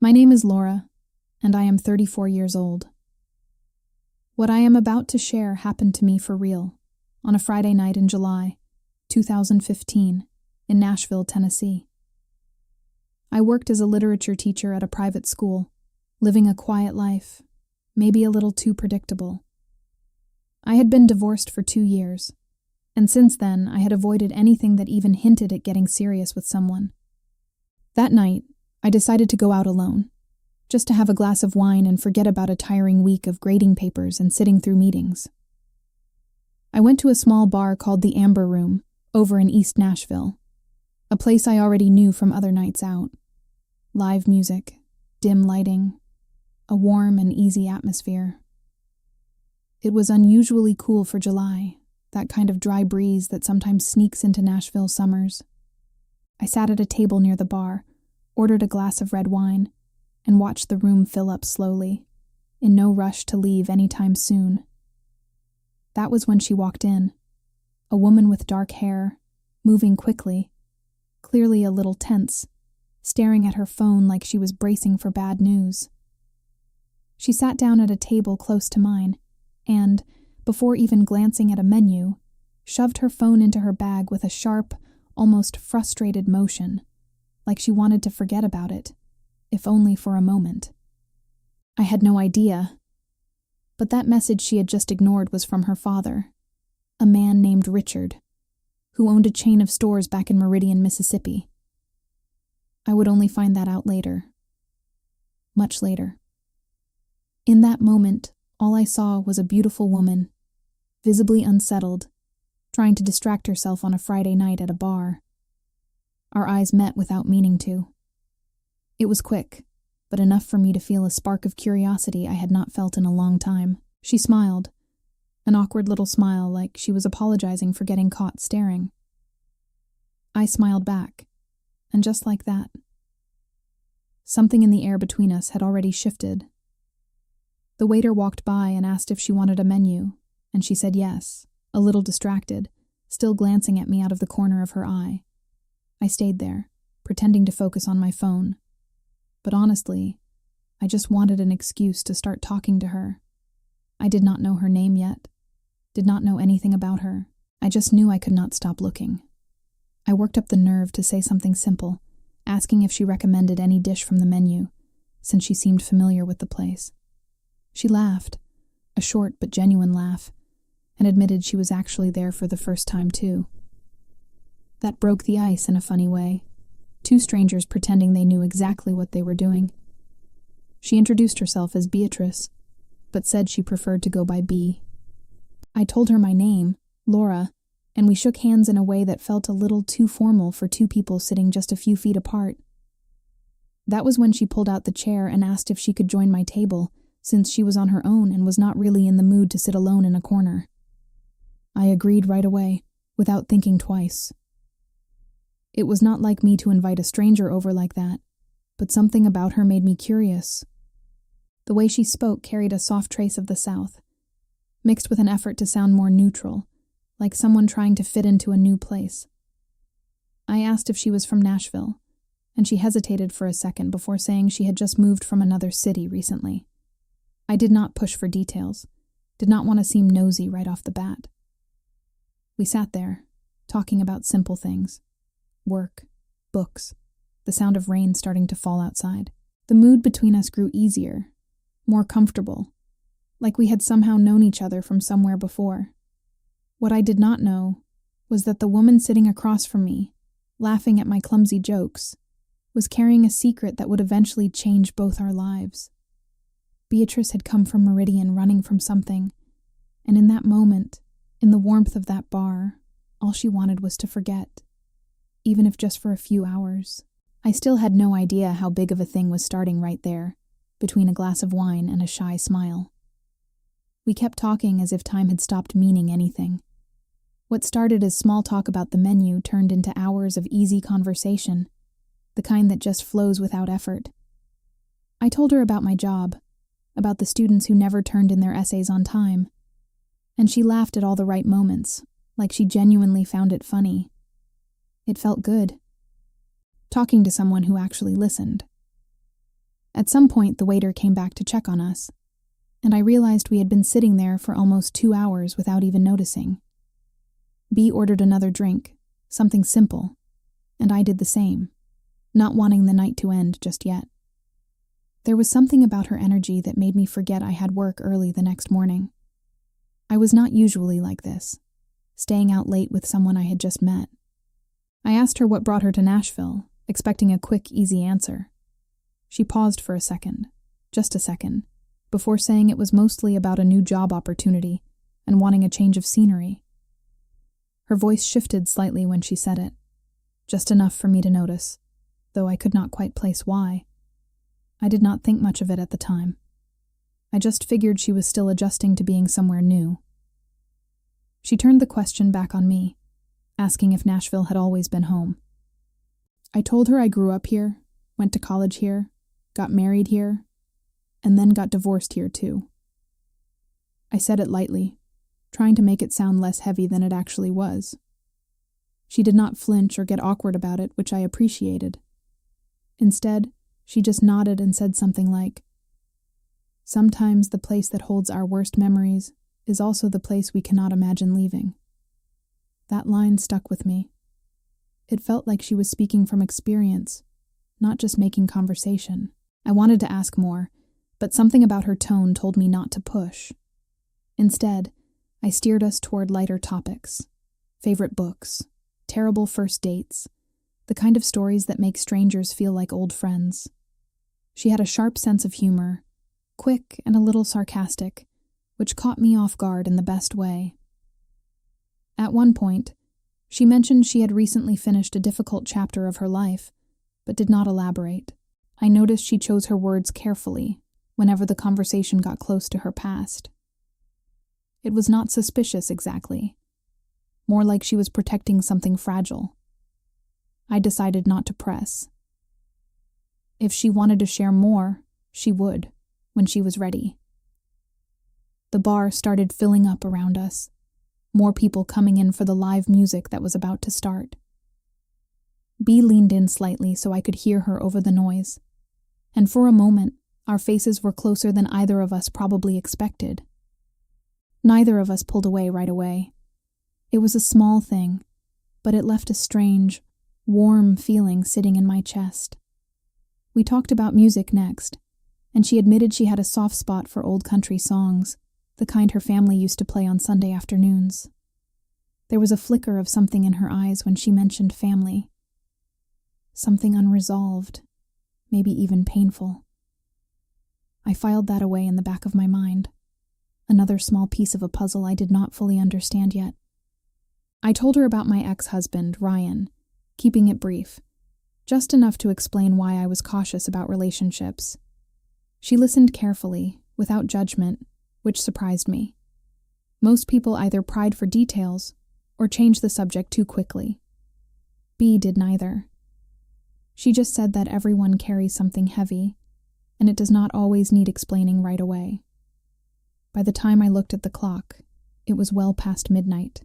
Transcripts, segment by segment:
My name is Laura, and I am 34 years old. What I am about to share happened to me for real, on a Friday night in July, 2015, in Nashville, Tennessee. I worked as a literature teacher at a private school, living a quiet life, maybe a little too predictable. I had been divorced for 2 years, and since then I had avoided anything that even hinted at getting serious with someone. That night, I decided to go out alone, just to have a glass of wine and forget about a tiring week of grading papers and sitting through meetings. I went to a small bar called the Amber Room, over in East Nashville, a place I already knew from other nights out. Live music, dim lighting, a warm and easy atmosphere. It was unusually cool for July, that kind of dry breeze that sometimes sneaks into Nashville summers. I sat at a table near the bar, ordered a glass of red wine, and watched the room fill up slowly, in no rush to leave anytime soon. That was when she walked in, a woman with dark hair, moving quickly, clearly a little tense, staring at her phone like she was bracing for bad news. She sat down at a table close to mine, and, before even glancing at a menu, shoved her phone into her bag with a sharp, almost frustrated motion, like she wanted to forget about it, if only for a moment. I had no idea, but that message she had just ignored was from her father, a man named Richard, who owned a chain of stores back in Meridian, Mississippi. I would only find that out later. Much later. In that moment, all I saw was a beautiful woman, visibly unsettled, trying to distract herself on a Friday night at a bar. Our eyes met without meaning to. It was quick, but enough for me to feel a spark of curiosity I had not felt in a long time. She smiled, an awkward little smile like she was apologizing for getting caught staring. I smiled back, and just like that, something in the air between us had already shifted. The waiter walked by and asked if she wanted a menu, and she said yes, a little distracted, still glancing at me out of the corner of her eye. I stayed there, pretending to focus on my phone. But honestly, I just wanted an excuse to start talking to her. I did not know her name yet, did not know anything about her. I just knew I could not stop looking. I worked up the nerve to say something simple, asking if she recommended any dish from the menu, since she seemed familiar with the place. She laughed, a short but genuine laugh, and admitted she was actually there for the first time too. That broke the ice in a funny way, two strangers pretending they knew exactly what they were doing. She introduced herself as Beatrice, but said she preferred to go by B. I told her my name, Laura, and we shook hands in a way that felt a little too formal for two people sitting just a few feet apart. That was when she pulled out the chair and asked if she could join my table, since she was on her own and was not really in the mood to sit alone in a corner. I agreed right away, without thinking twice. It was not like me to invite a stranger over like that, but something about her made me curious. The way she spoke carried a soft trace of the South, mixed with an effort to sound more neutral, like someone trying to fit into a new place. I asked if she was from Nashville, and she hesitated for a second before saying she had just moved from another city recently. I did not push for details, did not want to seem nosy right off the bat. We sat there, talking about simple things. Work, books, the sound of rain starting to fall outside. The mood between us grew easier, more comfortable, like we had somehow known each other from somewhere before. What I did not know was that the woman sitting across from me, laughing at my clumsy jokes, was carrying a secret that would eventually change both our lives. Beatrice had come from Meridian running from something, and in that moment, in the warmth of that bar, all she wanted was to forget. Even if just for a few hours. I still had no idea how big of a thing was starting right there, between a glass of wine and a shy smile. We kept talking as if time had stopped meaning anything. What started as small talk about the menu turned into hours of easy conversation, the kind that just flows without effort. I told her about my job, about the students who never turned in their essays on time, and she laughed at all the right moments, like she genuinely found it funny. It felt good. Talking to someone who actually listened. At some point, the waiter came back to check on us, and I realized we had been sitting there for almost 2 hours without even noticing. B ordered another drink, something simple, and I did the same, not wanting the night to end just yet. There was something about her energy that made me forget I had work early the next morning. I was not usually like this, staying out late with someone I had just met. I asked her what brought her to Nashville, expecting a quick, easy answer. She paused for a second, just a second, before saying it was mostly about a new job opportunity and wanting a change of scenery. Her voice shifted slightly when she said it, just enough for me to notice, though I could not quite place why. I did not think much of it at the time. I just figured she was still adjusting to being somewhere new. She turned the question back on me, asking if Nashville had always been home. I told her I grew up here, went to college here, got married here, and then got divorced here too. I said it lightly, trying to make it sound less heavy than it actually was. She did not flinch or get awkward about it, which I appreciated. Instead, she just nodded and said something like, "Sometimes the place that holds our worst memories is also the place we cannot imagine leaving." That line stuck with me. It felt like she was speaking from experience, not just making conversation. I wanted to ask more, but something about her tone told me not to push. Instead, I steered us toward lighter topics. Favorite books, terrible first dates, the kind of stories that make strangers feel like old friends. She had a sharp sense of humor, quick and a little sarcastic, which caught me off guard in the best way. At one point, she mentioned she had recently finished a difficult chapter of her life, but did not elaborate. I noticed she chose her words carefully whenever the conversation got close to her past. It was not suspicious exactly, more like she was protecting something fragile. I decided not to press. If she wanted to share more, she would, when she was ready. The bar started filling up around us, more people coming in for the live music that was about to start. B leaned in slightly so I could hear her over the noise, and for a moment, our faces were closer than either of us probably expected. Neither of us pulled away right away. It was a small thing, but it left a strange, warm feeling sitting in my chest. We talked about music next, and she admitted she had a soft spot for old country songs, the kind her family used to play on Sunday afternoons. There was a flicker of something in her eyes when she mentioned family. Something unresolved, maybe even painful. I filed that away in the back of my mind. Another small piece of a puzzle I did not fully understand yet. I told her about my ex-husband, Ryan, keeping it brief, just enough to explain why I was cautious about relationships. She listened carefully, without judgment, which surprised me. Most people either pried for details or changed the subject too quickly. B did neither. She just said that everyone carries something heavy, and it does not always need explaining right away. By the time I looked at the clock, it was well past midnight,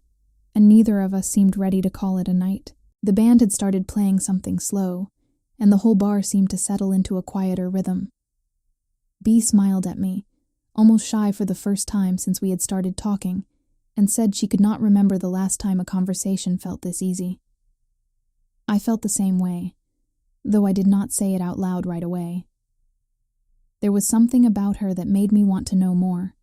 and neither of us seemed ready to call it a night. The band had started playing something slow, and the whole bar seemed to settle into a quieter rhythm. B smiled at me, almost shy for the first time since we had started talking, and said she could not remember the last time a conversation felt this easy. I felt the same way, though I did not say it out loud right away. There was something about her that made me want to know more,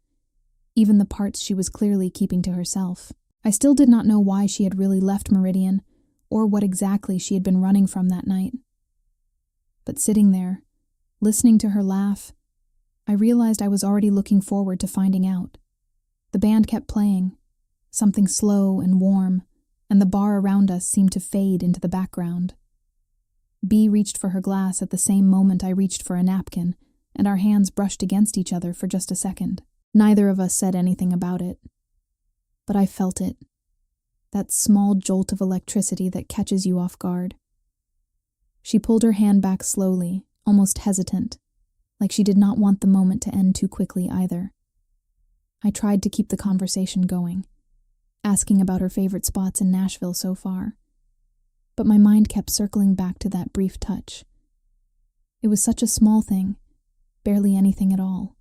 even the parts she was clearly keeping to herself. I still did not know why she had really left Meridian, or what exactly she had been running from that night. But sitting there, listening to her laugh, I realized I was already looking forward to finding out. The band kept playing, something slow and warm, and the bar around us seemed to fade into the background. B reached for her glass at the same moment I reached for a napkin, and our hands brushed against each other for just a second. Neither of us said anything about it. But I felt it. That small jolt of electricity that catches you off guard. She pulled her hand back slowly, almost hesitant, like she did not want the moment to end too quickly either. I tried to keep the conversation going, asking about her favorite spots in Nashville so far, but my mind kept circling back to that brief touch. It was such a small thing, barely anything at all.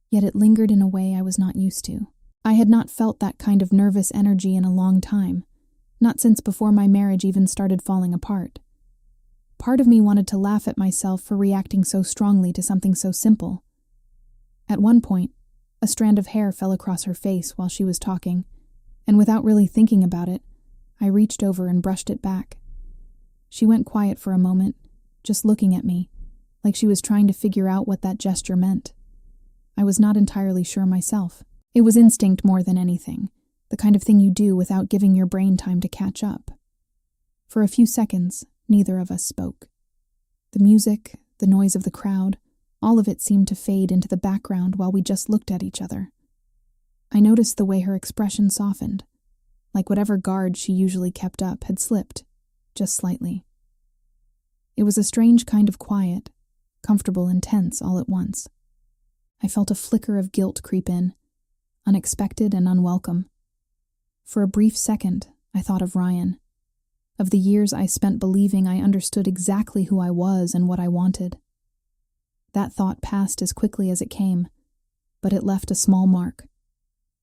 Yet it lingered in a way I was not used to. I had not felt that kind of nervous energy in a long time, not since before my marriage even started falling apart. Part of me wanted to laugh at myself for reacting so strongly to something so simple. At one point, a strand of hair fell across her face while she was talking, and without really thinking about it, I reached over and brushed it back. She went quiet for a moment, just looking at me, like she was trying to figure out what that gesture meant. I was not entirely sure myself. It was instinct more than anything, the kind of thing you do without giving your brain time to catch up. For a few seconds, neither of us spoke. The music, the noise of the crowd, all of it seemed to fade into the background while we just looked at each other. I noticed the way her expression softened, like whatever guard she usually kept up had slipped, just slightly. It was a strange kind of quiet, comfortable and tense all at once. I felt a flicker of guilt creep in, unexpected and unwelcome. For a brief second, I thought of Ryan, of the years I spent believing I understood exactly who I was and what I wanted. That thought passed as quickly as it came, but it left a small mark,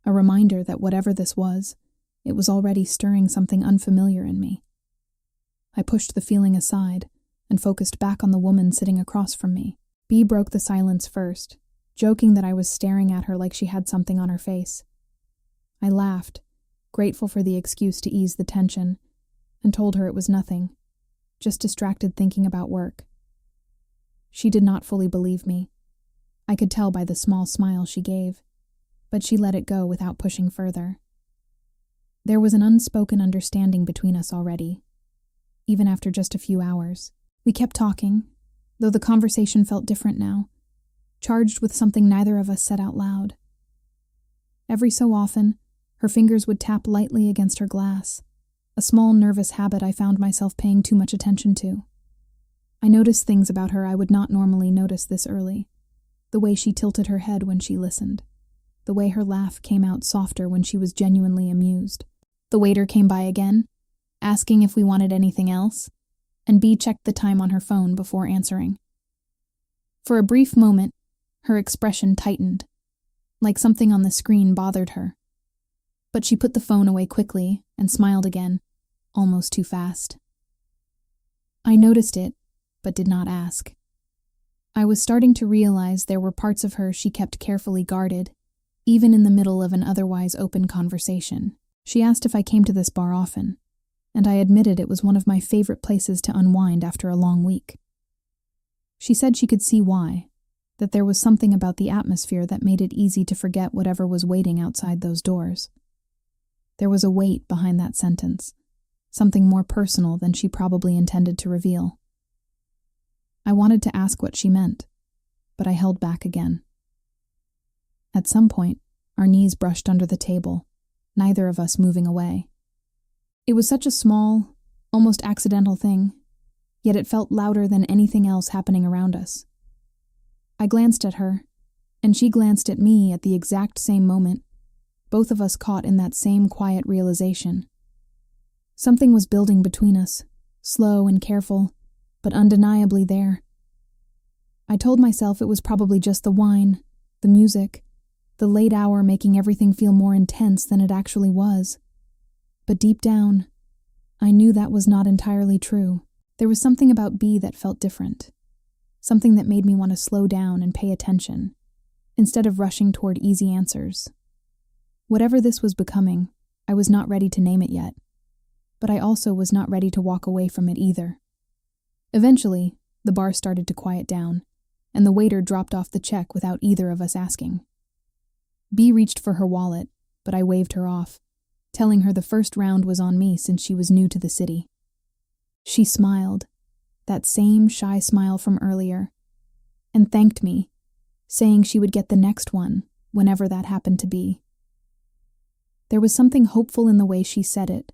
a reminder that whatever this was, it was already stirring something unfamiliar in me. I pushed the feeling aside and focused back on the woman sitting across from me. Bea broke the silence first, joking that I was staring at her like she had something on her face. I laughed, grateful for the excuse to ease the tension, and told her it was nothing, just distracted thinking about work. She did not fully believe me. I could tell by the small smile she gave, but she let it go without pushing further. There was an unspoken understanding between us already, even after just a few hours. We kept talking, though the conversation felt different now, charged with something neither of us said out loud. Every so often, her fingers would tap lightly against her glass, a small nervous habit I found myself paying too much attention to. I noticed things about her I would not normally notice this early. The way she tilted her head when she listened. The way her laugh came out softer when she was genuinely amused. The waiter came by again, asking if we wanted anything else, and Bea checked the time on her phone before answering. For a brief moment, her expression tightened, like something on the screen bothered her. But she put the phone away quickly and smiled again, almost too fast. I noticed it, but did not ask. I was starting to realize there were parts of her she kept carefully guarded, even in the middle of an otherwise open conversation. She asked if I came to this bar often, and I admitted it was one of my favorite places to unwind after a long week. She said she could see why, that there was something about the atmosphere that made it easy to forget whatever was waiting outside those doors. There was a weight behind that sentence, something more personal than she probably intended to reveal. I wanted to ask what she meant, but I held back again. At some point, our knees brushed under the table, neither of us moving away. It was such a small, almost accidental thing, yet it felt louder than anything else happening around us. I glanced at her, and she glanced at me at the exact same moment, both of us caught in that same quiet realization. Something was building between us, slow and careful, but undeniably there. I told myself it was probably just the wine, the music, the late hour making everything feel more intense than it actually was. But deep down, I knew that was not entirely true. There was something about Bea that felt different, something that made me want to slow down and pay attention, instead of rushing toward easy answers. Whatever this was becoming, I was not ready to name it yet, but I also was not ready to walk away from it either. Eventually, the bar started to quiet down, and the waiter dropped off the check without either of us asking. Bea reached for her wallet, but I waved her off, telling her the first round was on me since she was new to the city. She smiled, that same shy smile from earlier, and thanked me, saying she would get the next one, whenever that happened to be. There was something hopeful in the way she said it,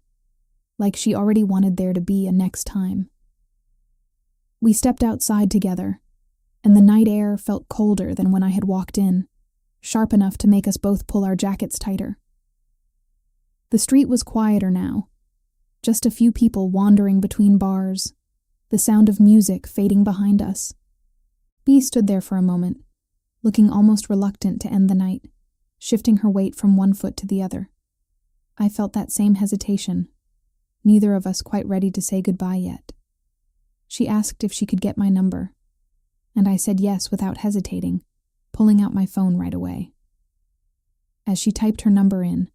like she already wanted there to be a next time. We stepped outside together, and the night air felt colder than when I had walked in, sharp enough to make us both pull our jackets tighter. The street was quieter now, just a few people wandering between bars, the sound of music fading behind us. Bee stood there for a moment, looking almost reluctant to end the night, shifting her weight from one foot to the other. I felt that same hesitation, neither of us quite ready to say goodbye yet. She asked if she could get my number, and I said yes without hesitating, pulling out my phone right away. As she typed her number in,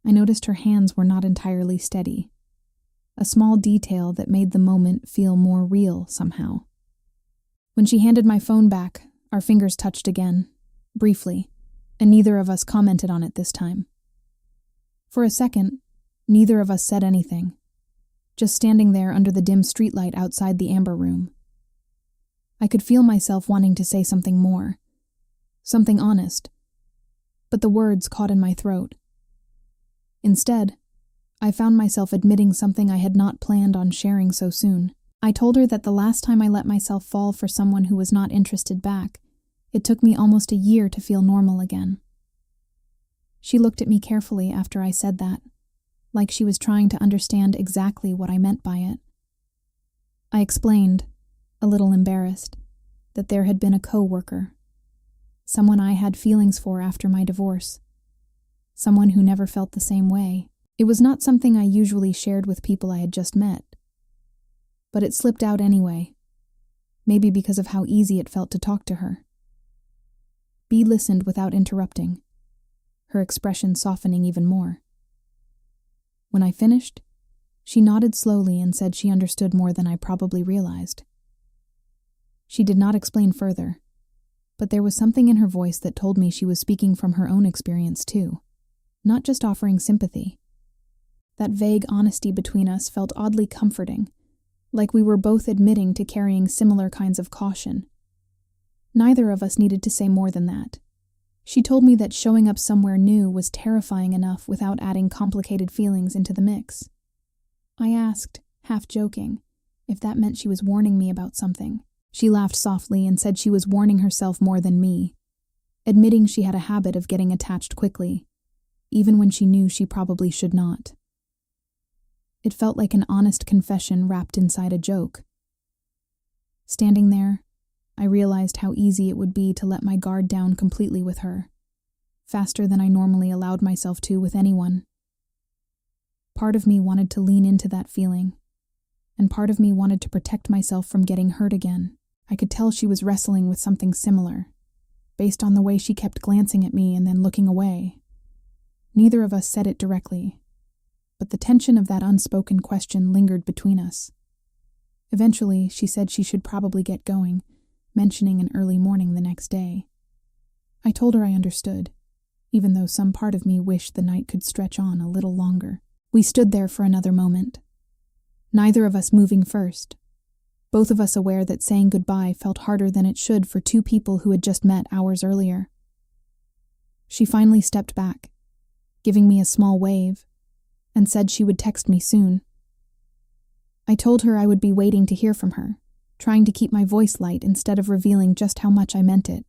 I noticed her hands were not entirely steady, a small detail that made the moment feel more real somehow. When she handed my phone back, our fingers touched again, briefly, and neither of us commented on it this time. For a second, neither of us said anything, just standing there under the dim streetlight outside the amber room. I could feel myself wanting to say something more, something honest, but the words caught in my throat. Instead, I found myself admitting something I had not planned on sharing so soon. I told her that the last time I let myself fall for someone who was not interested back, it took me almost a year to feel normal again. She looked at me carefully after I said that, like she was trying to understand exactly what I meant by it. I explained, a little embarrassed, that there had been a co-worker, someone I had feelings for after my divorce, someone who never felt the same way. It was not something I usually shared with people I had just met, but it slipped out anyway, maybe because of how easy it felt to talk to her. Bee listened without interrupting, her expression softening even more. When I finished, she nodded slowly and said she understood more than I probably realized. She did not explain further, but there was something in her voice that told me she was speaking from her own experience too, not just offering sympathy. That vague honesty between us felt oddly comforting, like we were both admitting to carrying similar kinds of caution. Neither of us needed to say more than that. She told me that showing up somewhere new was terrifying enough without adding complicated feelings into the mix. I asked, half joking, if that meant she was warning me about something. She laughed softly and said she was warning herself more than me, admitting she had a habit of getting attached quickly, even when she knew she probably should not. It felt like an honest confession wrapped inside a joke. Standing there, I realized how easy it would be to let my guard down completely with her, faster than I normally allowed myself to with anyone. Part of me wanted to lean into that feeling, and part of me wanted to protect myself from getting hurt again. I could tell she was wrestling with something similar, based on the way she kept glancing at me and then looking away. Neither of us said it directly, but the tension of that unspoken question lingered between us. Eventually, she said she should probably get going, mentioning an early morning the next day. I told her I understood, even though some part of me wished the night could stretch on a little longer. We stood there for another moment, neither of us moving first, both of us aware that saying goodbye felt harder than it should for two people who had just met hours earlier. She finally stepped back, giving me a small wave, and said she would text me soon. I told her I would be waiting to hear from her, trying to keep my voice light instead of revealing just how much I meant it.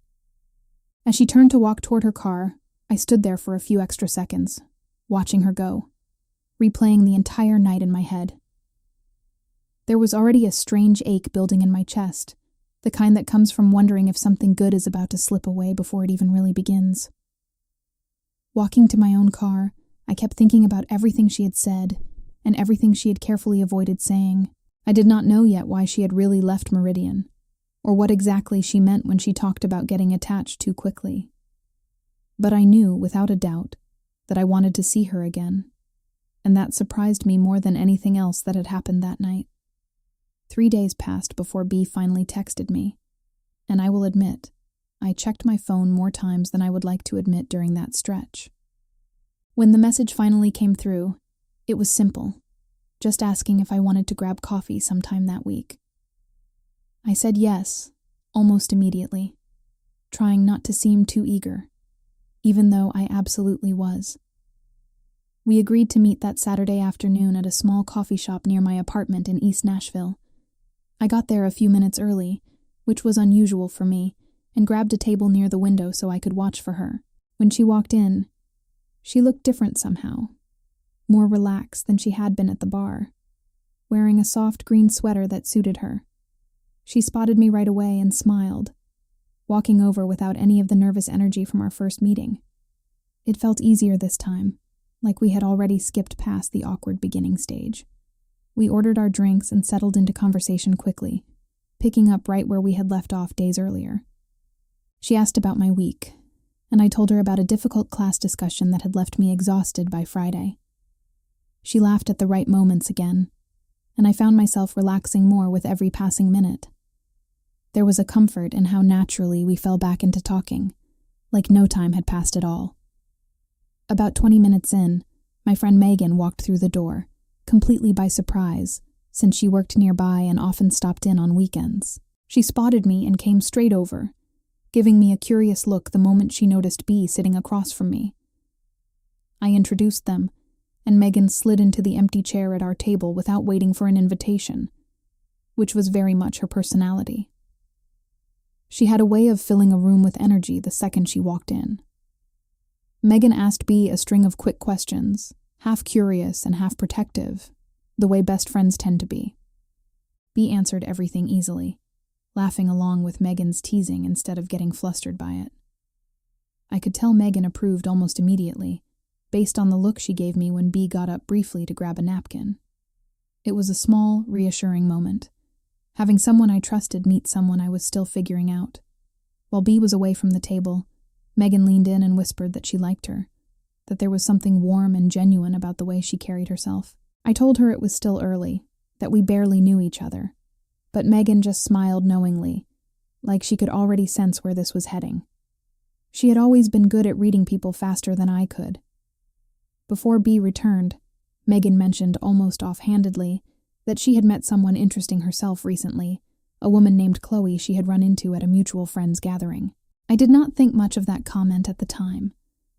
As she turned to walk toward her car, I stood there for a few extra seconds, watching her go, replaying the entire night in my head. There was already a strange ache building in my chest, the kind that comes from wondering if something good is about to slip away before it even really begins. Walking to my own car, I kept thinking about everything she had said, and everything she had carefully avoided saying. I did not know yet why she had really left Meridian, or what exactly she meant when she talked about getting attached too quickly. But I knew, without a doubt, that I wanted to see her again, and that surprised me more than anything else that had happened that night. 3 days passed before Bea finally texted me, and I will admit, I checked my phone more times than I would like to admit during that stretch. When the message finally came through, it was simple, just asking if I wanted to grab coffee sometime that week. I said yes, almost immediately, trying not to seem too eager, even though I absolutely was. We agreed to meet that Saturday afternoon at a small coffee shop near my apartment in East Nashville. I got there a few minutes early, which was unusual for me, and grabbed a table near the window so I could watch for her. When she walked in, she looked different somehow, more relaxed than she had been at the bar, wearing a soft green sweater that suited her. She spotted me right away and smiled, walking over without any of the nervous energy from our first meeting. It felt easier this time, like we had already skipped past the awkward beginning stage. We ordered our drinks and settled into conversation quickly, picking up right where we had left off days earlier. She asked about my week, and I told her about a difficult class discussion that had left me exhausted by Friday. She laughed at the right moments again, and I found myself relaxing more with every passing minute. There was a comfort in how naturally we fell back into talking, like no time had passed at all. About 20 minutes in, my friend Megan walked through the door, completely by surprise, since she worked nearby and often stopped in on weekends. She spotted me and came straight over, giving me a curious look the moment she noticed Bea sitting across from me. I introduced them, and Megan slid into the empty chair at our table without waiting for an invitation, which was very much her personality. She had a way of filling a room with energy the second she walked in. Megan asked Bea a string of quick questions, half curious and half protective, the way best friends tend to be. Bea answered everything easily, laughing along with Megan's teasing instead of getting flustered by it. I could tell Megan approved almost immediately, based on the look she gave me when Bea got up briefly to grab a napkin. It was a small, reassuring moment, having someone I trusted meet someone I was still figuring out. While Bea was away from the table, Megan leaned in and whispered that she liked her, that there was something warm and genuine about the way she carried herself. I told her it was still early, that we barely knew each other, but Megan just smiled knowingly, like she could already sense where this was heading. She had always been good at reading people faster than I could. Before Bea returned, Megan mentioned almost offhandedly that she had met someone interesting herself recently, a woman named Chloe she had run into at a mutual friend's gathering. I did not think much of that comment at the time,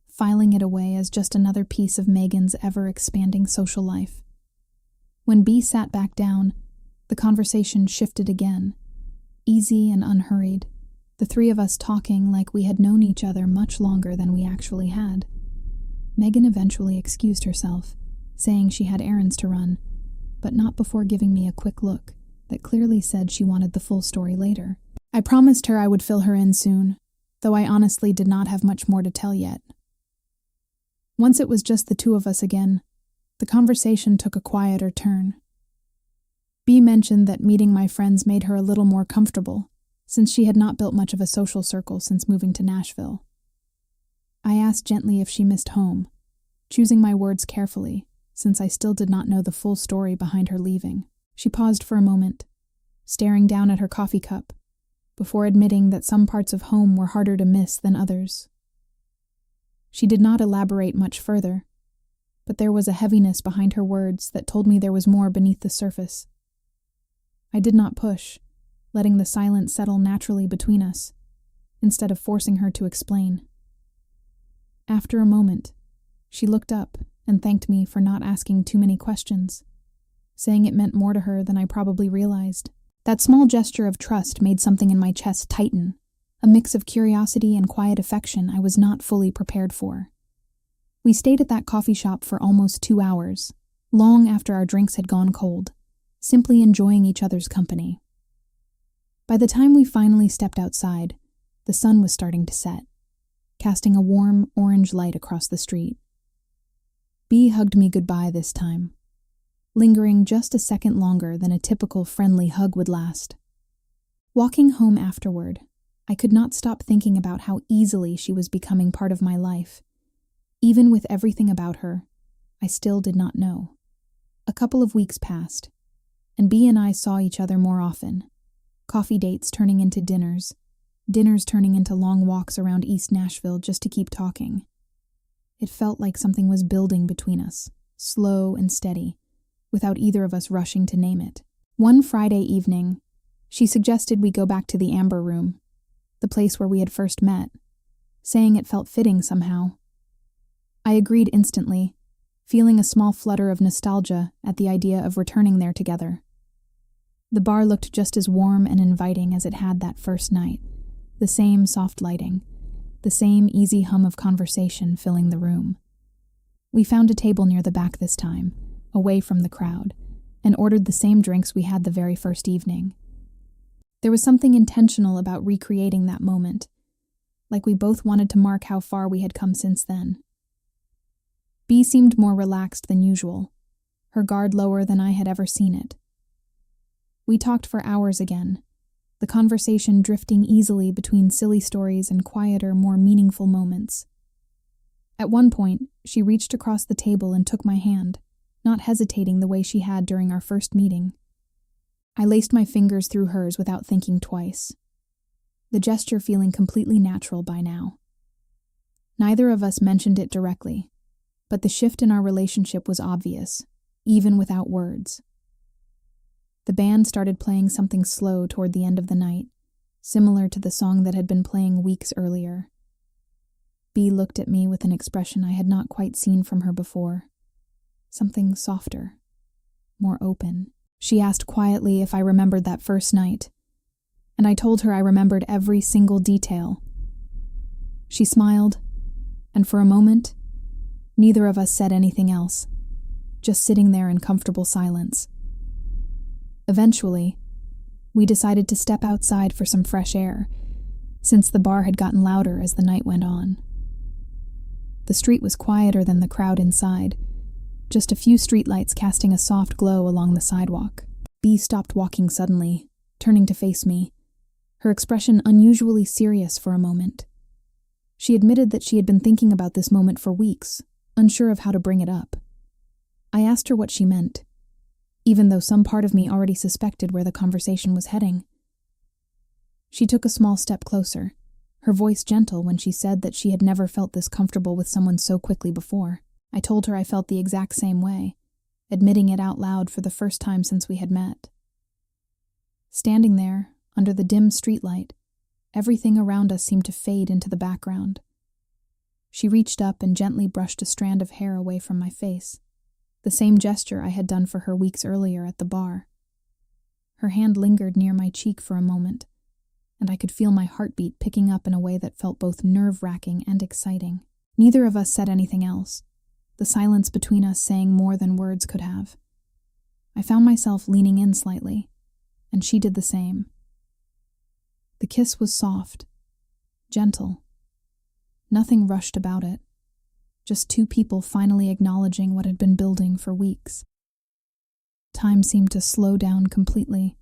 filing it away as just another piece of Megan's ever-expanding social life. When Bea sat back down, the conversation shifted again, easy and unhurried, the three of us talking like we had known each other much longer than we actually had. Megan eventually excused herself, saying she had errands to run, but not before giving me a quick look that clearly said she wanted the full story later. I promised her I would fill her in soon, though I honestly did not have much more to tell yet. Once it was just the two of us again, the conversation took a quieter turn. Bea mentioned that meeting my friends made her a little more comfortable, since she had not built much of a social circle since moving to Nashville. I asked gently if she missed home, choosing my words carefully, since I still did not know the full story behind her leaving. She paused for a moment, staring down at her coffee cup, before admitting that some parts of home were harder to miss than others. She did not elaborate much further, but there was a heaviness behind her words that told me there was more beneath the surface. I did not push, letting the silence settle naturally between us, instead of forcing her to explain. After a moment, she looked up and thanked me for not asking too many questions, saying it meant more to her than I probably realized. That small gesture of trust made something in my chest tighten, a mix of curiosity and quiet affection I was not fully prepared for. We stayed at that coffee shop for almost 2 hours, long after our drinks had gone cold, simply enjoying each other's company. By the time we finally stepped outside, the sun was starting to set, casting a warm orange light across the street. Bea hugged me goodbye this time, lingering just a second longer than a typical friendly hug would last. Walking home afterward, I could not stop thinking about how easily she was becoming part of my life. Even with everything about her, I still did not know. A couple of weeks passed, and Bea and I saw each other more often, coffee dates turning into dinners turning into long walks around East Nashville just to keep talking. It felt like something was building between us, slow and steady, without either of us rushing to name it. One Friday evening, she suggested we go back to the Amber Room, the place where we had first met, saying it felt fitting somehow. I agreed instantly, feeling a small flutter of nostalgia at the idea of returning there together. The bar looked just as warm and inviting as it had that first night, the same soft lighting, the same easy hum of conversation filling the room. We found a table near the back this time, away from the crowd, and ordered the same drinks we had the very first evening. There was something intentional about recreating that moment, like we both wanted to mark how far we had come since then. B seemed more relaxed than usual, her guard lower than I had ever seen it. We talked for hours again, the conversation drifting easily between silly stories and quieter, more meaningful moments. At one point, she reached across the table and took my hand, not hesitating the way she had during our first meeting. I laced my fingers through hers without thinking twice, the gesture feeling completely natural by now. Neither of us mentioned it directly, but the shift in our relationship was obvious, even without words. The band started playing something slow toward the end of the night, similar to the song that had been playing weeks earlier. B looked at me with an expression I had not quite seen from her before. Something softer, more open. She asked quietly if I remembered that first night, and I told her I remembered every single detail. She smiled, and for a moment, neither of us said anything else, just sitting there in comfortable silence. Eventually, we decided to step outside for some fresh air, since the bar had gotten louder as the night went on. The street was quieter than the crowd inside, just a few streetlights casting a soft glow along the sidewalk. B stopped walking suddenly, turning to face me, her expression unusually serious for a moment. She admitted that she had been thinking about this moment for weeks, unsure of how to bring it up. I asked her what she meant, even though some part of me already suspected where the conversation was heading. She took a small step closer, her voice gentle when she said that she had never felt this comfortable with someone so quickly before. I told her I felt the exact same way, admitting it out loud for the first time since we had met. Standing there, under the dim streetlight, everything around us seemed to fade into the background. She reached up and gently brushed a strand of hair away from my face, the same gesture I had done for her weeks earlier at the bar. Her hand lingered near my cheek for a moment, and I could feel my heartbeat picking up in a way that felt both nerve-wracking and exciting. Neither of us said anything else, the silence between us saying more than words could have. I found myself leaning in slightly, and she did the same. The kiss was soft, gentle. Nothing rushed about it, just two people finally acknowledging what had been building for weeks. Time seemed to slow down completely,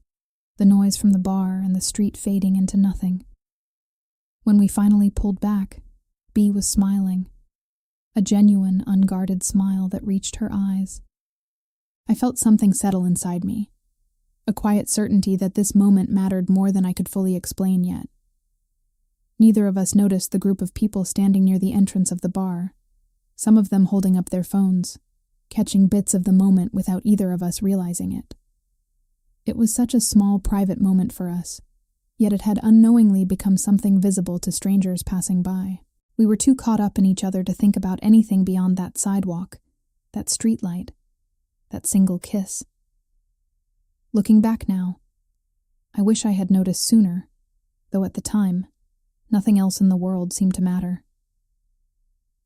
the noise from the bar and the street fading into nothing. When we finally pulled back, B was smiling, a genuine, unguarded smile that reached her eyes. I felt something settle inside me, a quiet certainty that this moment mattered more than I could fully explain yet. Neither of us noticed the group of people standing near the entrance of the bar, some of them holding up their phones, catching bits of the moment without either of us realizing it. It was such a small, private moment for us, yet it had unknowingly become something visible to strangers passing by. We were too caught up in each other to think about anything beyond that sidewalk, that streetlight, that single kiss. Looking back now, I wish I had noticed sooner, though at the time, nothing else in the world seemed to matter.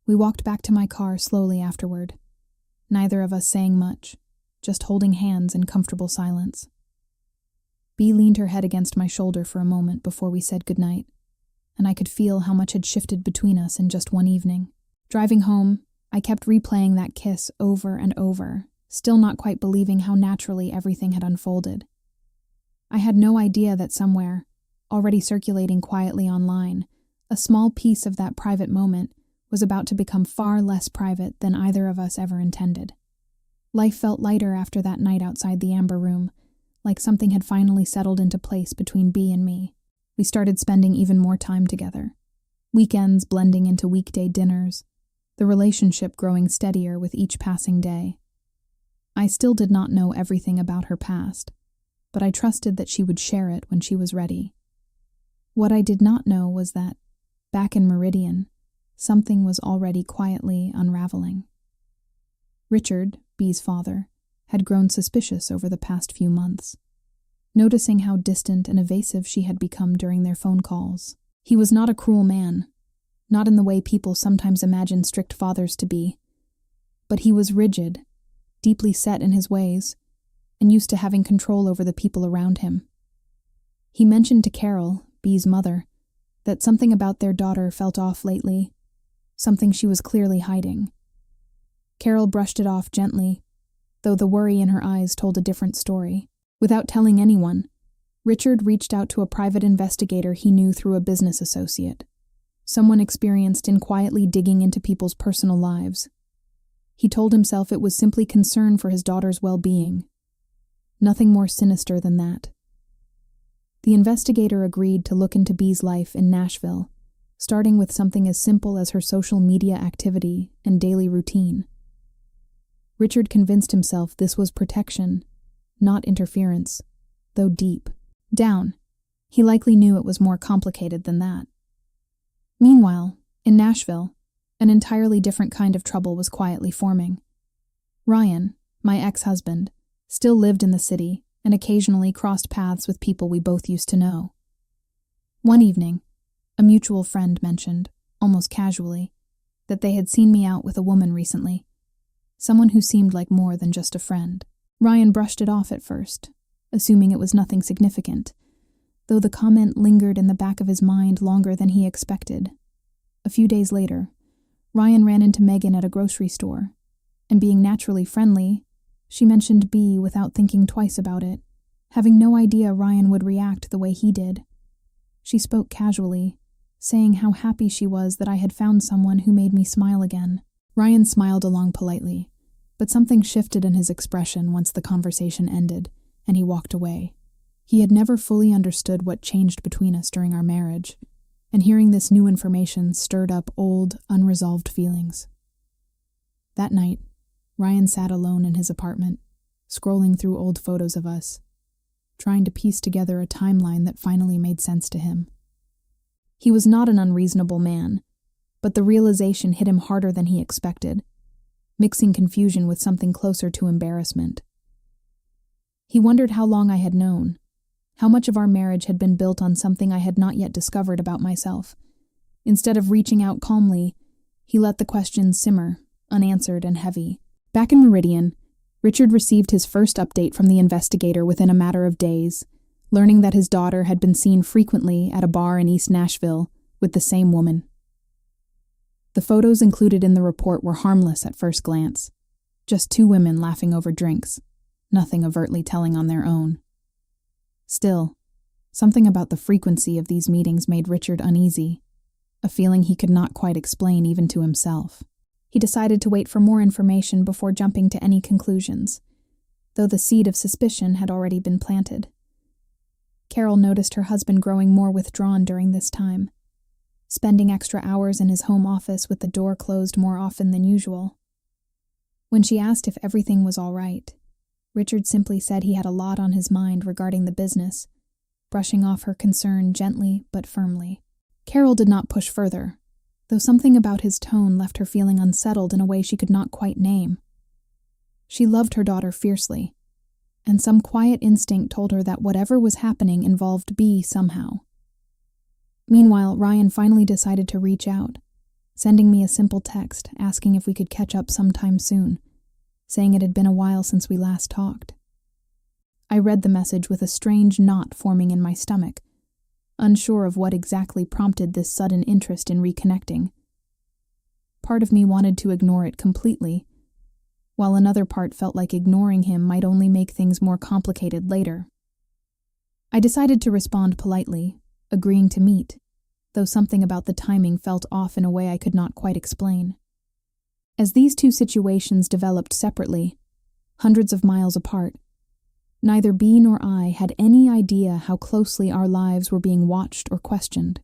We walked back to my car slowly afterward, neither of us saying much, just holding hands in comfortable silence. B leaned her head against my shoulder for a moment before we said goodnight, and I could feel how much had shifted between us in just one evening. Driving home, I kept replaying that kiss over and over, still not quite believing how naturally everything had unfolded. I had no idea that somewhere, already circulating quietly online, a small piece of that private moment was about to become far less private than either of us ever intended. Life felt lighter after that night outside the Amber Room, like something had finally settled into place between B and me. We started spending even more time together, weekends blending into weekday dinners, the relationship growing steadier with each passing day. I still did not know everything about her past, but I trusted that she would share it when she was ready. What I did not know was that, back in Meridian, something was already quietly unraveling. Richard, B's father, had grown suspicious over the past few months, noticing how distant and evasive she had become during their phone calls. He was not a cruel man, not in the way people sometimes imagine strict fathers to be, but he was rigid, deeply set in his ways, and used to having control over the people around him. He mentioned to Carol, Bee's mother, that something about their daughter felt off lately, something she was clearly hiding. Carol brushed it off gently, though the worry in her eyes told a different story. Without telling anyone, Richard reached out to a private investigator he knew through a business associate, someone experienced in quietly digging into people's personal lives. He told himself it was simply concern for his daughter's well-being. Nothing more sinister than that. The investigator agreed to look into Bee's life in Nashville, starting with something as simple as her social media activity and daily routine. Richard convinced himself this was protection, not interference, though deep down, he likely knew it was more complicated than that. Meanwhile, in Nashville, an entirely different kind of trouble was quietly forming. Ryan, my ex-husband, still lived in the city and occasionally crossed paths with people we both used to know. One evening, a mutual friend mentioned, almost casually, that they had seen me out with a woman recently, someone who seemed like more than just a friend. Ryan brushed it off at first, assuming it was nothing significant, though the comment lingered in the back of his mind longer than he expected. A few days later, Ryan ran into Megan at a grocery store, and being naturally friendly, she mentioned Bee without thinking twice about it, having no idea Ryan would react the way he did. She spoke casually, saying how happy she was that I had found someone who made me smile again. Ryan smiled along politely, but something shifted in his expression once the conversation ended, and he walked away. He had never fully understood what changed between us during our marriage, and hearing this new information stirred up old, unresolved feelings. That night, Ryan sat alone in his apartment, scrolling through old photos of us, trying to piece together a timeline that finally made sense to him. He was not an unreasonable man, but the realization hit him harder than he expected, mixing confusion with something closer to embarrassment. He wondered how long I had known, how much of our marriage had been built on something I had not yet discovered about myself. Instead of reaching out calmly, he let the questions simmer, unanswered and heavy. Back in Meridian, Richard received his first update from the investigator within a matter of days, learning that his daughter had been seen frequently at a bar in East Nashville with the same woman. The photos included in the report were harmless at first glance, just two women laughing over drinks, nothing overtly telling on their own. Still, something about the frequency of these meetings made Richard uneasy, a feeling he could not quite explain even to himself. He decided to wait for more information before jumping to any conclusions, though the seed of suspicion had already been planted. Carol noticed her husband growing more withdrawn during this time, spending extra hours in his home office with the door closed more often than usual. When she asked if everything was all right, Richard simply said he had a lot on his mind regarding the business, brushing off her concern gently but firmly. Carol did not push further, though something about his tone left her feeling unsettled in a way she could not quite name. She loved her daughter fiercely, and some quiet instinct told her that whatever was happening involved Bee somehow. Meanwhile, Ryan finally decided to reach out, sending me a simple text asking if we could catch up sometime soon, saying it had been a while since we last talked. I read the message with a strange knot forming in my stomach, unsure of what exactly prompted this sudden interest in reconnecting. Part of me wanted to ignore it completely, while another part felt like ignoring him might only make things more complicated later. I decided to respond politely, agreeing to meet, though something about the timing felt off in a way I could not quite explain. As these two situations developed separately, hundreds of miles apart, neither Bee nor I had any idea how closely our lives were being watched or questioned.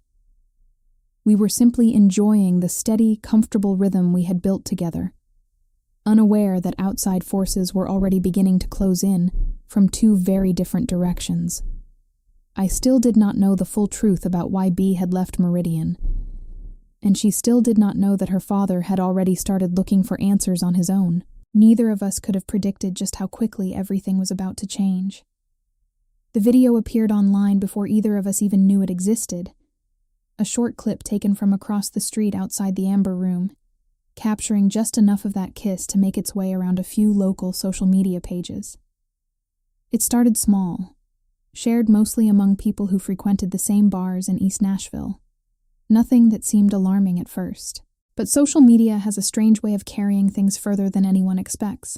We were simply enjoying the steady, comfortable rhythm we had built together, unaware that outside forces were already beginning to close in from two very different directions. I still did not know the full truth about why Bee had left Meridian, and she still did not know that her father had already started looking for answers on his own. Neither of us could have predicted just how quickly everything was about to change. The video appeared online before either of us even knew it existed, a short clip taken from across the street outside the Amber Room, capturing just enough of that kiss to make its way around a few local social media pages. It started small, shared mostly among people who frequented the same bars in East Nashville. Nothing that seemed alarming at first. But social media has a strange way of carrying things further than anyone expects,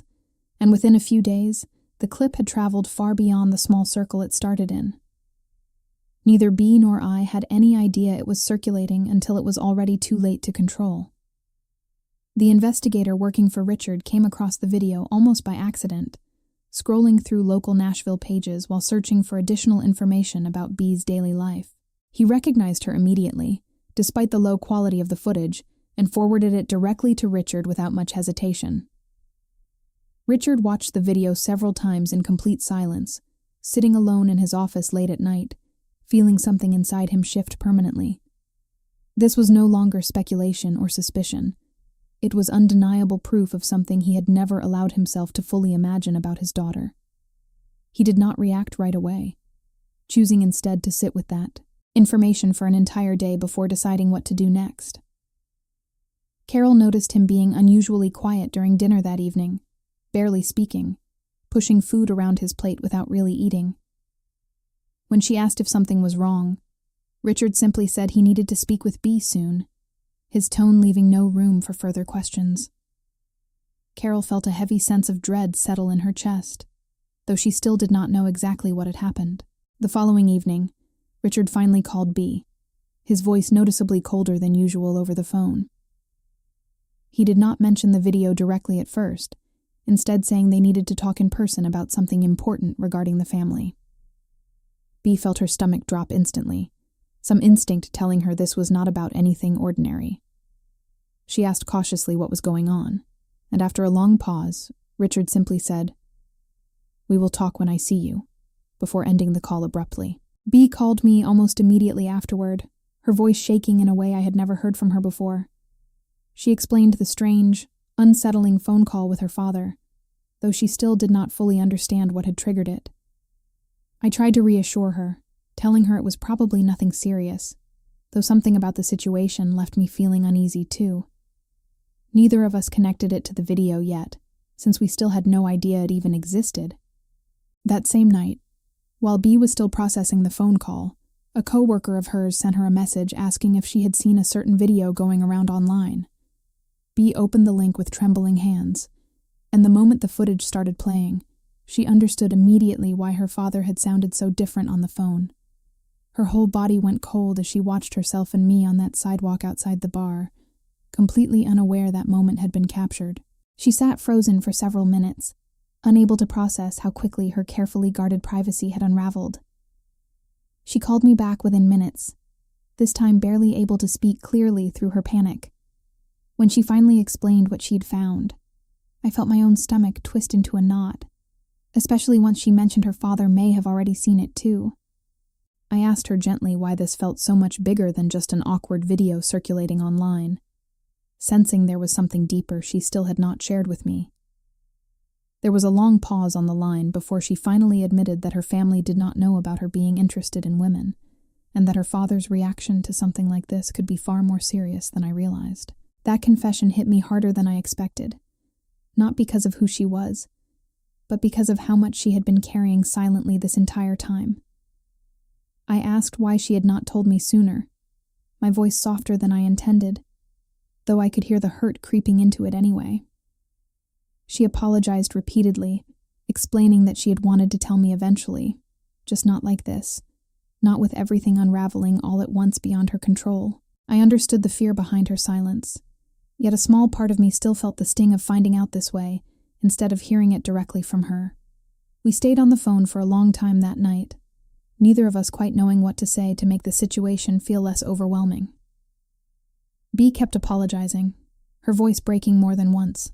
and within a few days, the clip had traveled far beyond the small circle it started in. Neither Bea nor I had any idea it was circulating until it was already too late to control. The investigator working for Richard came across the video almost by accident, scrolling through local Nashville pages while searching for additional information about Bea's daily life. He recognized her immediately, despite the low quality of the footage, and forwarded it directly to Richard without much hesitation. Richard watched the video several times in complete silence, sitting alone in his office late at night, feeling something inside him shift permanently. This was no longer speculation or suspicion. It was undeniable proof of something he had never allowed himself to fully imagine about his daughter. He did not react right away, choosing instead to sit with that information for an entire day before deciding what to do next. Carol noticed him being unusually quiet during dinner that evening, barely speaking, pushing food around his plate without really eating. When she asked if something was wrong, Richard simply said he needed to speak with Bea soon, his tone leaving no room for further questions. Carol felt a heavy sense of dread settle in her chest, though she still did not know exactly what had happened. The following evening, Richard finally called Bea, his voice noticeably colder than usual over the phone. He did not mention the video directly at first, instead saying they needed to talk in person about something important regarding the family. Bea felt her stomach drop instantly, some instinct telling her this was not about anything ordinary. She asked cautiously what was going on, and after a long pause, Richard simply said, "We will talk when I see you," before ending the call abruptly. Bea called me almost immediately afterward, her voice shaking in a way I had never heard from her before. She explained the strange, unsettling phone call with her father, though she still did not fully understand what had triggered it. I tried to reassure her, telling her it was probably nothing serious, though something about the situation left me feeling uneasy too. Neither of us connected it to the video yet, since we still had no idea it even existed. That same night, while Bea was still processing the phone call, a coworker of hers sent her a message asking if she had seen a certain video going around online. Bea opened the link with trembling hands, and the moment the footage started playing, she understood immediately why her father had sounded so different on the phone. Her whole body went cold as she watched herself and me on that sidewalk outside the bar, completely unaware that moment had been captured. She sat frozen for several minutes, unable to process how quickly her carefully guarded privacy had unraveled. She called me back within minutes, this time barely able to speak clearly through her panic. When she finally explained what she'd found, I felt my own stomach twist into a knot, especially once she mentioned her father may have already seen it too. I asked her gently why this felt so much bigger than just an awkward video circulating online, sensing there was something deeper she still had not shared with me. There was a long pause on the line before she finally admitted that her family did not know about her being interested in women, and that her father's reaction to something like this could be far more serious than I realized. That confession hit me harder than I expected, not because of who she was, but because of how much she had been carrying silently this entire time. I asked why she had not told me sooner, my voice softer than I intended, though I could hear the hurt creeping into it anyway. She apologized repeatedly, explaining that she had wanted to tell me eventually, just not like this, not with everything unraveling all at once beyond her control. I understood the fear behind her silence, yet a small part of me still felt the sting of finding out this way, instead of hearing it directly from her. We stayed on the phone for a long time that night, neither of us quite knowing what to say to make the situation feel less overwhelming. Bea kept apologizing, her voice breaking more than once,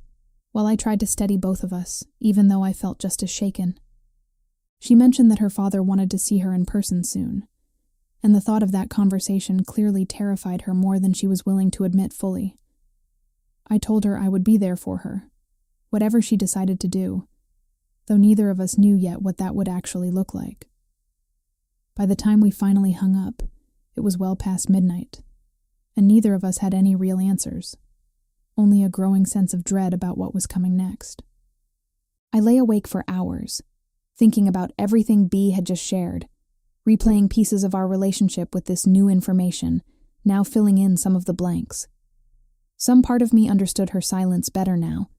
while I tried to steady both of us, even though I felt just as shaken. She mentioned that her father wanted to see her in person soon, and the thought of that conversation clearly terrified her more than she was willing to admit fully. I told her I would be there for her, whatever she decided to do, though neither of us knew yet what that would actually look like. By the time we finally hung up, it was well past midnight, and neither of us had any real answers, only a growing sense of dread about what was coming next. I lay awake for hours, thinking about everything Bea had just shared, replaying pieces of our relationship with this new information, now filling in some of the blanks. Some part of me understood her silence better now,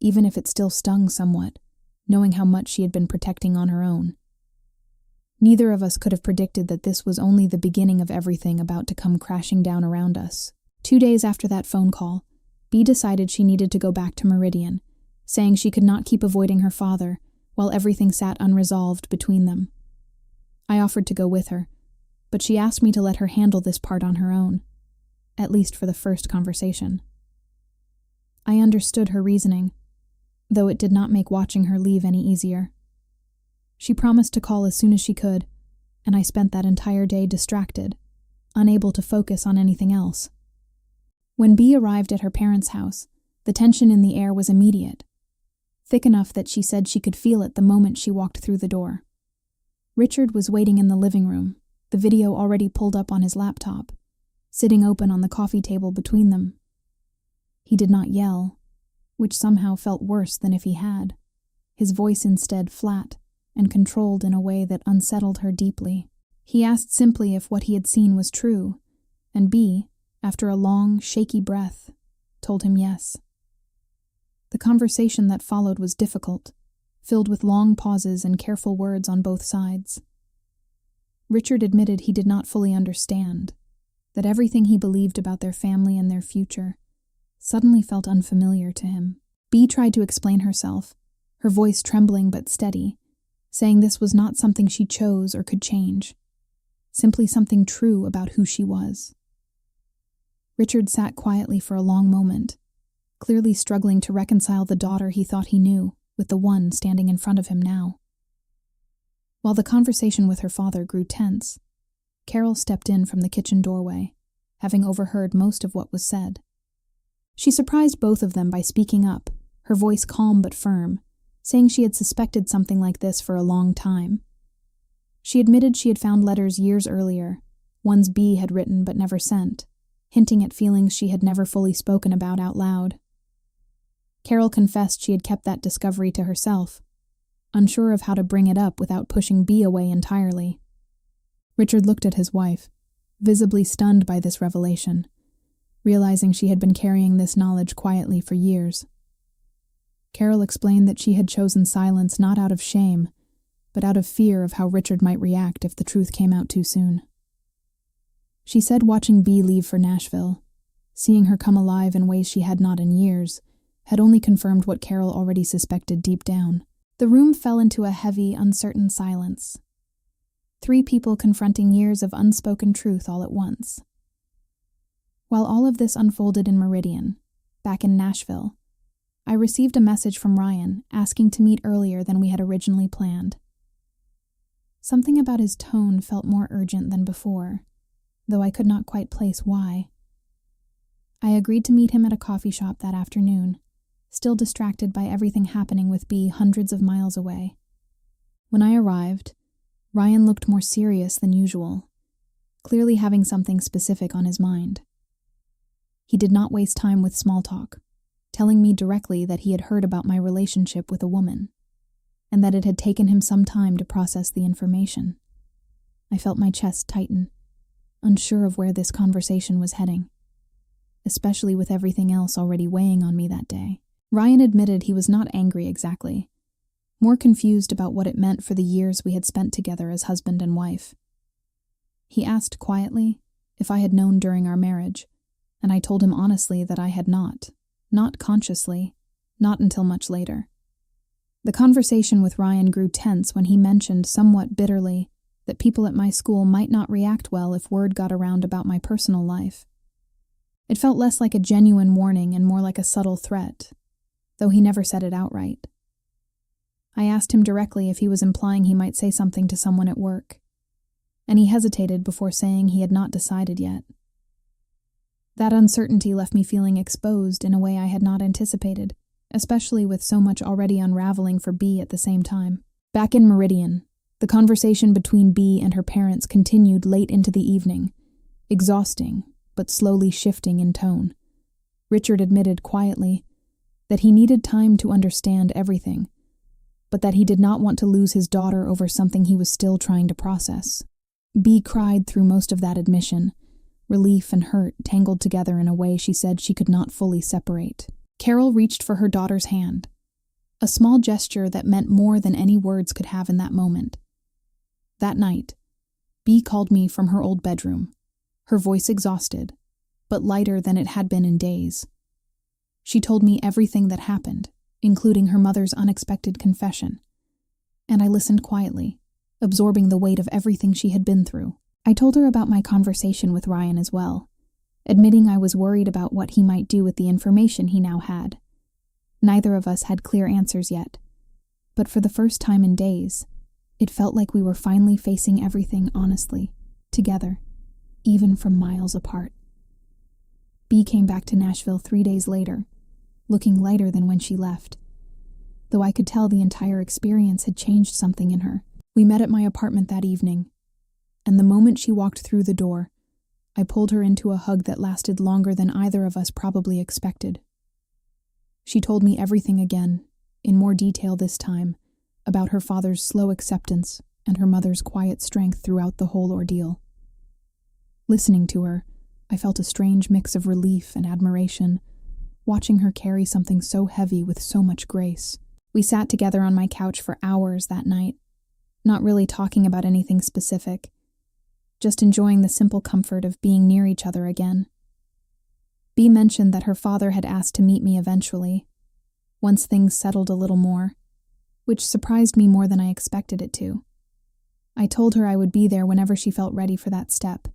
even if it still stung somewhat, knowing how much she had been protecting on her own. Neither of us could have predicted that this was only the beginning of everything about to come crashing down around us. 2 days after that phone call, Bea decided she needed to go back to Meridian, saying she could not keep avoiding her father while everything sat unresolved between them. I offered to go with her, but she asked me to let her handle this part on her own, at least for the first conversation. I understood her reasoning, though it did not make watching her leave any easier. She promised to call as soon as she could, and I spent that entire day distracted, unable to focus on anything else. When Bea arrived at her parents' house, the tension in the air was immediate, thick enough that she said she could feel it the moment she walked through the door. Richard was waiting in the living room, the video already pulled up on his laptop, sitting open on the coffee table between them. He did not yell, which somehow felt worse than if he had, his voice instead flat and controlled in a way that unsettled her deeply. He asked simply if what he had seen was true, and Bea, after a long, shaky breath, told him yes. The conversation that followed was difficult, filled with long pauses and careful words on both sides. Richard admitted he did not fully understand, that everything he believed about their family and their future suddenly felt unfamiliar to him. Bea tried to explain herself, her voice trembling but steady, saying this was not something she chose or could change, simply something true about who she was. Richard sat quietly for a long moment, clearly struggling to reconcile the daughter he thought he knew with the one standing in front of him now. While the conversation with her father grew tense, Carol stepped in from the kitchen doorway, having overheard most of what was said. She surprised both of them by speaking up, her voice calm but firm, saying she had suspected something like this for a long time. She admitted she had found letters years earlier, ones Bea had written but never sent, hinting at feelings she had never fully spoken about out loud. Carol confessed she had kept that discovery to herself, unsure of how to bring it up without pushing Bea away entirely. Richard looked at his wife, visibly stunned by this revelation, realizing she had been carrying this knowledge quietly for years. Carol explained that she had chosen silence not out of shame, but out of fear of how Richard might react if the truth came out too soon. She said watching Bea leave for Nashville, seeing her come alive in ways she had not in years, had only confirmed what Carol already suspected deep down. The room fell into a heavy, uncertain silence. 3 people confronting years of unspoken truth all at once. While all of this unfolded in Meridian, back in Nashville, I received a message from Ryan asking to meet earlier than we had originally planned. Something about his tone felt more urgent than before, though I could not quite place why. I agreed to meet him at a coffee shop that afternoon, still distracted by everything happening with Bea hundreds of miles away. When I arrived, Ryan looked more serious than usual, clearly having something specific on his mind. He did not waste time with small talk, telling me directly that he had heard about my relationship with a woman, and that it had taken him some time to process the information. I felt my chest tighten, unsure of where this conversation was heading, especially with everything else already weighing on me that day. Ryan admitted he was not angry exactly, more confused about what it meant for the years we had spent together as husband and wife. He asked quietly if I had known during our marriage, and I told him honestly that I had not consciously, not until much later. The conversation with Ryan grew tense when he mentioned somewhat bitterly that people at my school might not react well if word got around about my personal life. It felt less like a genuine warning and more like a subtle threat, though he never said it outright. I asked him directly if he was implying he might say something to someone at work, and he hesitated before saying he had not decided yet. That uncertainty left me feeling exposed in a way I had not anticipated, especially with so much already unraveling for Bea at the same time. Back in Meridian, the conversation between Bea and her parents continued late into the evening, exhausting, but slowly shifting in tone. Richard admitted quietly that he needed time to understand everything, but that he did not want to lose his daughter over something he was still trying to process. Bea cried through most of that admission, relief and hurt tangled together in a way she said she could not fully separate. Carol reached for her daughter's hand, a small gesture that meant more than any words could have in that moment. That night, Bea called me from her old bedroom, her voice exhausted, but lighter than it had been in days. She told me everything that happened, including her mother's unexpected confession, and I listened quietly, absorbing the weight of everything she had been through. I told her about my conversation with Ryan as well, admitting I was worried about what he might do with the information he now had. Neither of us had clear answers yet, but for the first time in days, it felt like we were finally facing everything honestly, together, even from miles apart. Bea came back to Nashville 3 days later, looking lighter than when she left, though I could tell the entire experience had changed something in her. We met at my apartment that evening, and the moment she walked through the door, I pulled her into a hug that lasted longer than either of us probably expected. She told me everything again, in more detail this time, about her father's slow acceptance and her mother's quiet strength throughout the whole ordeal. Listening to her, I felt a strange mix of relief and admiration, watching her carry something so heavy with so much grace. We sat together on my couch for hours that night, not really talking about anything specific, just enjoying the simple comfort of being near each other again. Bea mentioned that her father had asked to meet me eventually, once things settled a little more, which surprised me more than I expected it to. I told her I would be there whenever she felt ready for that step,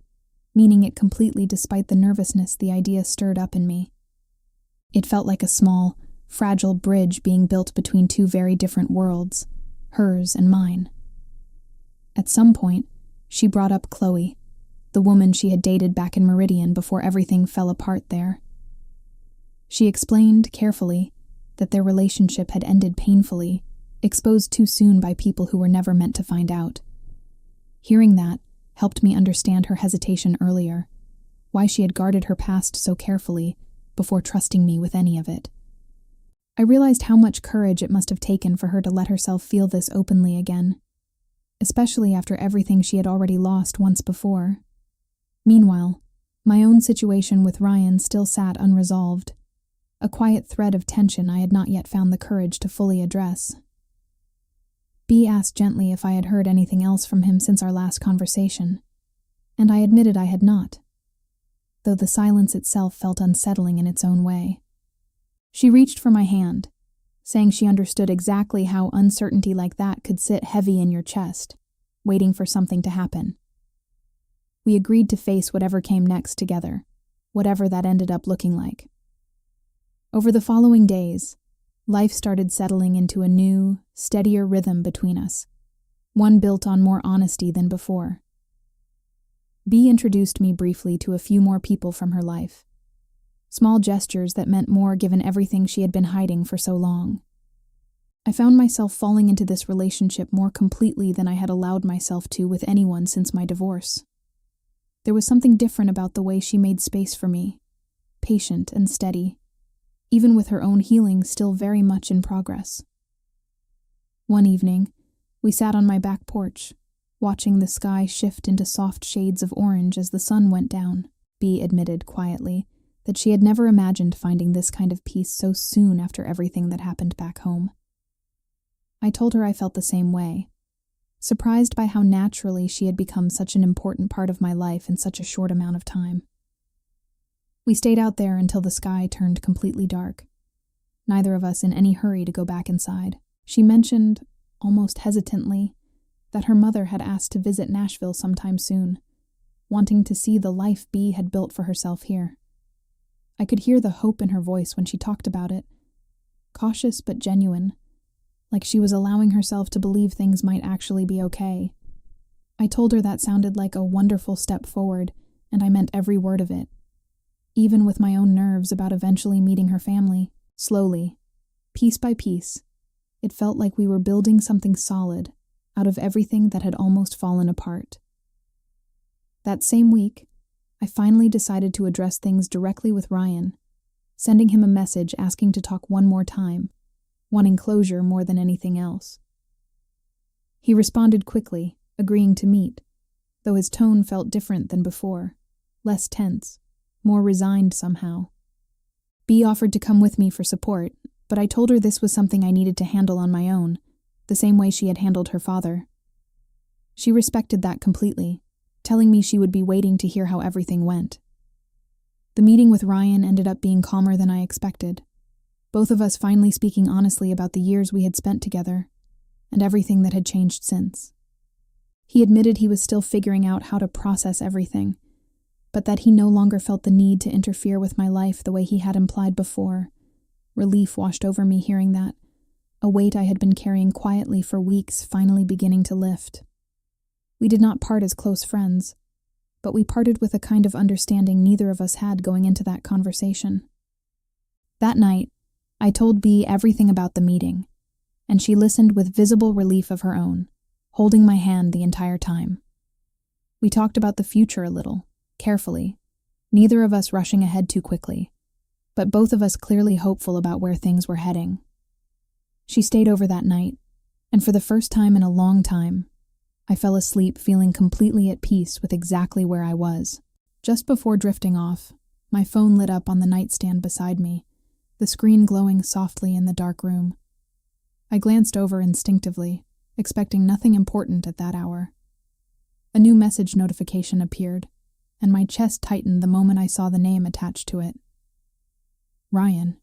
meaning it completely despite the nervousness the idea stirred up in me. It felt like a small, fragile bridge being built between two very different worlds, hers and mine. At some point, she brought up Chloe, the woman she had dated back in Meridian before everything fell apart there. She explained, carefully, that their relationship had ended painfully, exposed too soon by people who were never meant to find out. Hearing that helped me understand her hesitation earlier, why she had guarded her past so carefully before trusting me with any of it. I realized how much courage it must have taken for her to let herself feel this openly again, especially after everything she had already lost once before. Meanwhile, my own situation with Ryan still sat unresolved, a quiet thread of tension I had not yet found the courage to fully address. Bea asked gently if I had heard anything else from him since our last conversation, and I admitted I had not, though the silence itself felt unsettling in its own way. She reached for my hand, saying she understood exactly how uncertainty like that could sit heavy in your chest, waiting for something to happen. We agreed to face whatever came next together, whatever that ended up looking like. Over the following days, life started settling into a new, steadier rhythm between us, one built on more honesty than before. Bea introduced me briefly to a few more people from her life, small gestures that meant more given everything she had been hiding for so long. I found myself falling into this relationship more completely than I had allowed myself to with anyone since my divorce. There was something different about the way she made space for me, patient and steady, even with her own healing still very much in progress. One evening, we sat on my back porch, watching the sky shift into soft shades of orange as the sun went down. Bea admitted quietly that she had never imagined finding this kind of peace so soon after everything that happened back home. I told her I felt the same way, surprised by how naturally she had become such an important part of my life in such a short amount of time. We stayed out there until the sky turned completely dark, neither of us in any hurry to go back inside. She mentioned, almost hesitantly, that her mother had asked to visit Nashville sometime soon, wanting to see the life Bea had built for herself here. I could hear the hope in her voice when she talked about it, cautious but genuine, like she was allowing herself to believe things might actually be okay. I told her that sounded like a wonderful step forward, and I meant every word of it, even with my own nerves about eventually meeting her family. Slowly, piece by piece, it felt like we were building something solid out of everything that had almost fallen apart. That same week, I finally decided to address things directly with Ryan, sending him a message asking to talk one more time, wanting closure more than anything else. He responded quickly, agreeing to meet, though his tone felt different than before, less tense, more resigned somehow. B offered to come with me for support, but I told her this was something I needed to handle on my own, the same way she had handled her father. She respected that completely, telling me she would be waiting to hear how everything went. The meeting with Ryan ended up being calmer than I expected, both of us finally speaking honestly about the years we had spent together and everything that had changed since. He admitted he was still figuring out how to process everything, but that he no longer felt the need to interfere with my life the way he had implied before. Relief washed over me hearing that, a weight I had been carrying quietly for weeks finally beginning to lift. We did not part as close friends, but we parted with a kind of understanding neither of us had going into that conversation. That night, I told B everything about the meeting, and she listened with visible relief of her own, holding my hand the entire time. We talked about the future a little, carefully, neither of us rushing ahead too quickly, but both of us clearly hopeful about where things were heading. She stayed over that night, and for the first time in a long time, I fell asleep feeling completely at peace with exactly where I was. Just before drifting off, my phone lit up on the nightstand beside me, the screen glowing softly in the dark room. I glanced over instinctively, expecting nothing important at that hour. A new message notification appeared, and my chest tightened the moment I saw the name attached to it. Ryan.